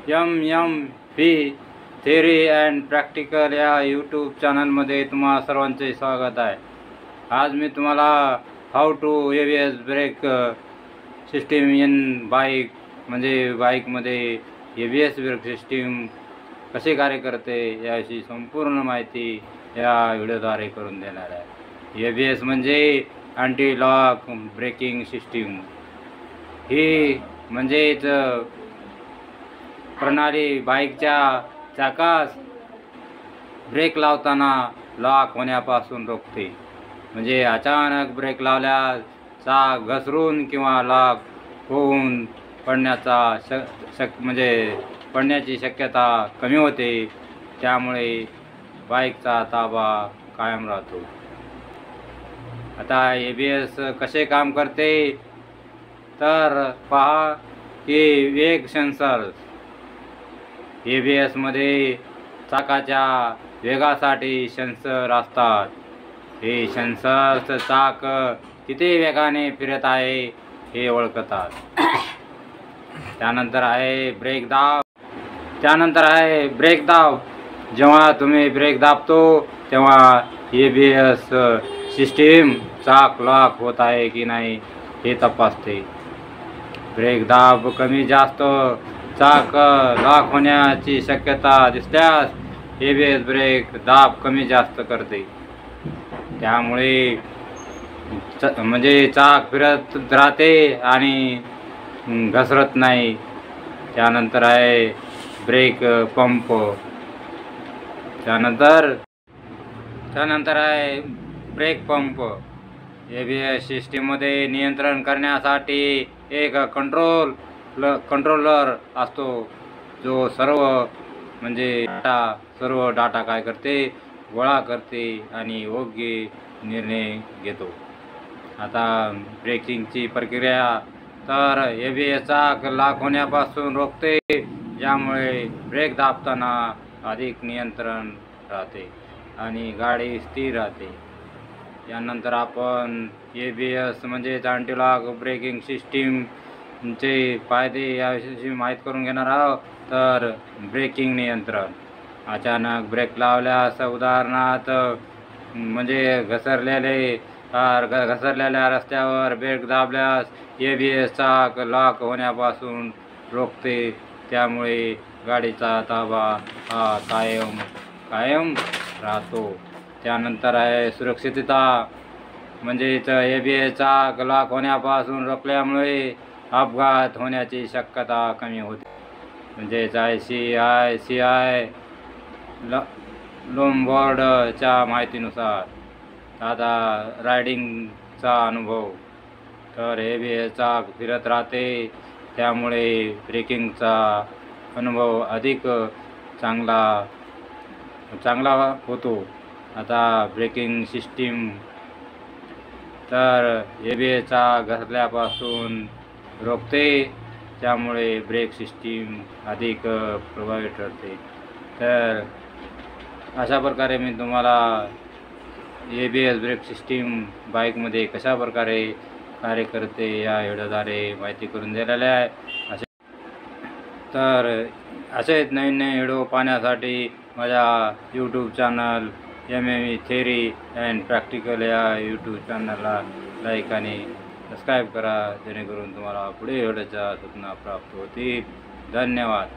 MMP theory and practical या YouTube चॅनलमध्ये तुम्हा सर्वांचे स्वागत आहे। आज मी तुम्हाला how to ABS brake system in bike म्हणजे बाईकमध्ये ABS ब्रेक सिस्टीम कसे कार्य करते याची संपूर्ण माहिती या व्हिडिओद्वारे करून देणार आहे। ABS म्हणजे अँटी लॉक ब्रेकिंग सिस्टीम। ही म्हणजेच प्रणाली बाईकच्या चाकास ब्रेक लावताना लॉक होण्यापासून रोखते। म्हणजे अचानक ब्रेक लावल्यास चाक घसरून किंवा लॉक होऊन पडण्याची शक्यता कमी होते। त्यामुळे बाईकचा ताबा कायम राहतो। आता ABS कसे काम करते तर पहा की वेग सेन्सर ABS मध्ये चाकाच्या वेगासाठी सेन्सर असतात। हे सेन्सर्स चाक किती वेगाने फिरत आहे हे ओळखतात। त्यानंतर आहे ब्रेक दाब। जेव्हा तुम्ही ब्रेक दाबतो तेव्हा ABS सिस्टीम चाक लॉक होत आहे की नाही हे तपासते। ब्रेक दाब कमी जास्त चाक लॉक होण्याची शक्यता दिसल्यास ABS ब्रेक दाब कमी जास्त करते। त्यामुळे चाक फिरत राहते आणि घसरत नाही। त्यानंतर आहे ब्रेक पंप। त्यानंतर आहे ब्रेक पंप। ABS सिस्टीममध्ये नियंत्रण करण्यासाठी एक कंट्रोलर असतो जो सर्व डाटा काय करते गोळा करते आणि योग्य निर्णय घेतो। आता ब्रेकिंगची प्रक्रिया तर ABS चाक लॉक होण्यापासून रोखते, ज्यामुळे ब्रेक दाबताना अधिक नियंत्रण राहते आणि गाडी स्थिर राहते। यानंतर आपण ABS म्हणजेच अँटी लॉक ब्रेकिंग सिस्टीमचे फायदे याविषयी माहिती करून घेणार आहोत। तर ब्रेकिंग नियंत्रण। अचानक ब्रेक लावल्यास उदाहरणार्थ घसरलेल्या रस्त्यावर ब्रेक दाबल्यास ABS चाक लॉक होण्यापासून रोखते। त्यामुळे गाडीचा ताबा हा कायम राहतो। त्यानंतर आहे सुरक्षितता। म्हणजेच ABS चाक लॉक होण्यापासून रोखल्यामुळे अपघात होण्याची शक्यता कमी होते। म्हणजेच ICAI लोमबॉर्डच्या माहितीनुसार आता रायडिंगचा अनुभव तर ABS चाक फिरत राहते, त्यामुळे ब्रेकिंगचा अनुभव अधिक चांगला होतो। आता ब्रेकिंग सिस्टीम तर ABS चाक घसरल्यापासून रोखते, त्यामुळे ब्रेक सिस्टीम अधिक प्रभावी ठरते। तर अशा प्रकारे मी तुम्हाला ABS ब्रेक सिस्टीम बाईकमध्ये कशा प्रकारे कार्य करते या व्हिडिओद्वारे माहिती करून दिलेली आहे। असेच नवीन व्हिडिओ पाहण्यासाठी माझ्या YouTube channel MMP theory and practical या यूट्यूब चॅनलला लाईक आणि सबस्क्राईब करा, जेणेकरून तुम्हाला पुढे व्हिडिओच्या सूचना प्राप्त होतील। धन्यवाद।